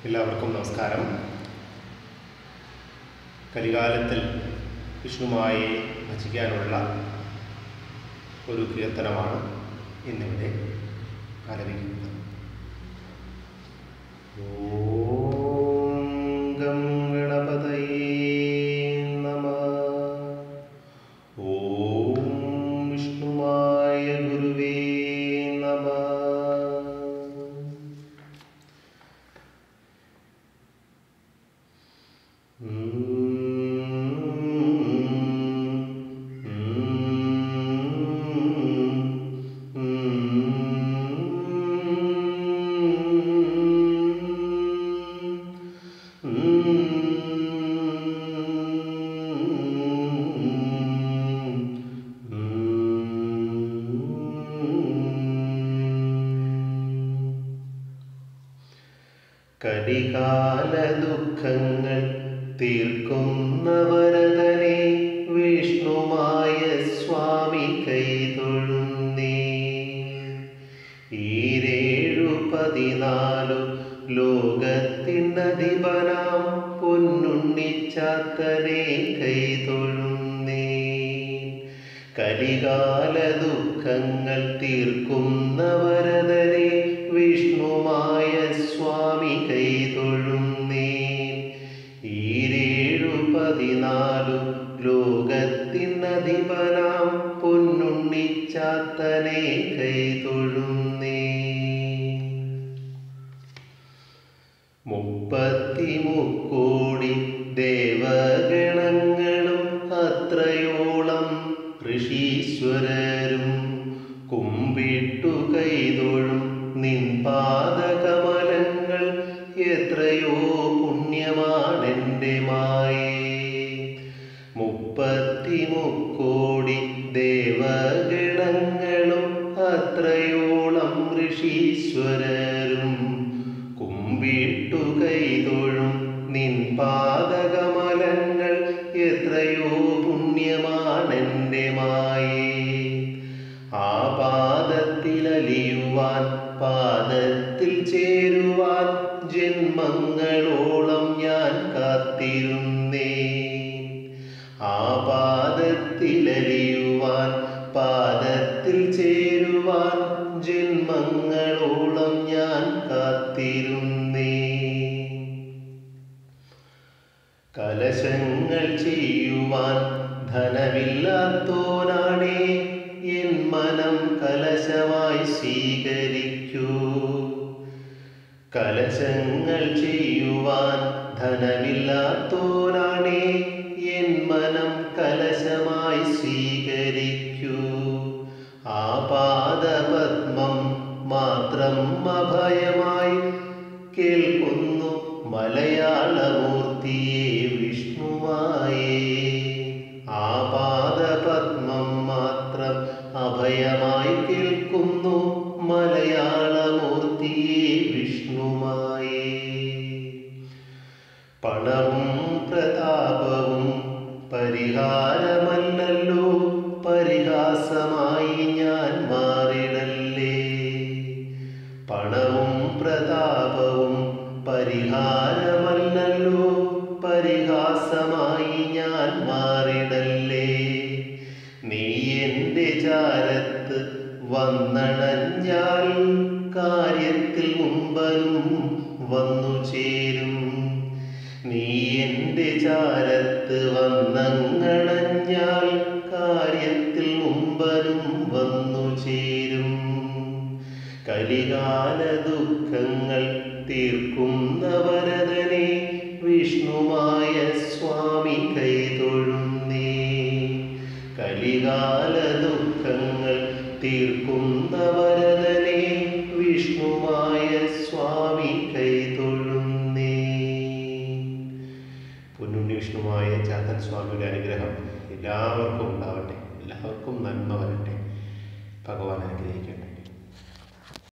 എല്ലാവർക്കും നമസ്കാരം. കലികാലത്തിൽ വിഷ്ണുമായി ഭജിക്കാനുള്ള ഒരു കീർത്തനമാണ് ഇന്നിവിടെ ആലപിക്കുന്നത്. ഓം ഗം ഗണപതയേ നമഃ. ഓം വിഷ്ണുമായ ഗുരുവേ നമഃ. കലികാല ദുഃഖങ്ങൾ തീർക്കുന്ന വരദനെ വിഷ്ണുമായ സ്വാമി കൈതൊഴുന്നേ. 14 ലോകത്തിനധിപനാം പൊന്നുണ്ണിച്ചാത്തനെ കൈതൊഴുന്നേ. കലികാല ദുഃഖങ്ങൾ തീർക്കുന്ന വരദനെ വിഷ്ണുമായ സ്വാമി കൈതൊഴുന്നേ. 14 ലോകത്തിനധിപനാം പൊന്നുണ്ണിച്ചാത്തനെ കൈതൊഴുന്നേ. 33 കോടി ദേവഗണങ്ങളും അത്രയോളം ഋഷീശ്വരരും കുമ്പിട്ടു കൈതൊഴും നിൻ പാദകമലങ്ങൾ എത്രയോ പുണ്യമാണെൻ്റെ മായേ. 33 കോടി ദേവഗണങ്ങളും അത്രയോളം ഋഷീശ്വരരും കുമ്പിട്ടു കൈതൊഴും നിൻ പാദകമലങ്ങൾ എത്രയോ പുണ്യമാണെൻ്റെ മായേ. ആ പാദത്തിലലിയുവാൻ പാദത്തിൽ ചേരുവാൻ ജന്മങ്ങളോളം ഞാൻ കാത്തിരുന്നേ. ആ പാദത്തിലലിയുവാൻ പാദത്തിൽ ചേരുവാൻ ജന്മങ്ങളോളം ഞാൻ കാത്തിരുന്നേ. കലശങ്ങൾ ചെയ്യുവാൻ ധനമില്ലാത്തോനാണേ എൻ മനം കലശമായി സ്വീകരിക്കൂ. കലശങ്ങൾ ചെയ്യുവാൻ ധനമില്ലാത്തോനാണേ എൻ മനം കലശമായി സ്വീകരിക്കൂ. ആ പാദപത്മം മാത്രം അഭയമായി കേൾക്കുന്നു മലയാളമൂർത്തിയെ വിഷ്ണുമായേ. ആ പാദപത്മം മാത്രം അഭയമായി കേൾക്കുന്നു മലയാളമൂർത്തിയെ വിഷ്ണുമായേ. പണവും പ്രതാപവും പരിഹാരമല്ലല്ലോ, പരിഹാസമായി ഞാൻ മാറിടല്ലേ. പണവും പ്രതാപവും പരിഹാരമല്ലല്ലോ, പരിഹാസമായി ഞാൻ മാറിടല്ലേ. നീ എൻ്റെ ചാരത്ത് വന്നണഞ്ഞാൽ കാര്യത്തിൽ മുമ്പനും വന്നു ചേരും. നീ എൻ്റെ ചാരത്ത് വന്നണഞ്ഞാൽ കാര്യത്തിൽ മുമ്പനും വന്നു ചേരും. കലികാല ദുഃഖങ്ങൾ തീർക്കുന്ന വരദനെ വിഷ്ണുമായ സ്വാമി കൈതൊഴുന്നേ. കലികാല ദുഃഖങ്ങൾ തീർക്കുന്ന വരദനെ വിഷ്ണുമായ സ്വാമി കൈതൊഴുന്നേ. പൊന്നുണ്ണി വിഷ്ണുമായ ചാത്തൻ സ്വാമിയുടെ അനുഗ്രഹം എല്ലാവർക്കും ഉണ്ടാവട്ടെ. എല്ലാവർക്കും നന്മ വരട്ടെ. ഭഗവാൻ അനുഗ്രഹിക്കട്ടെ.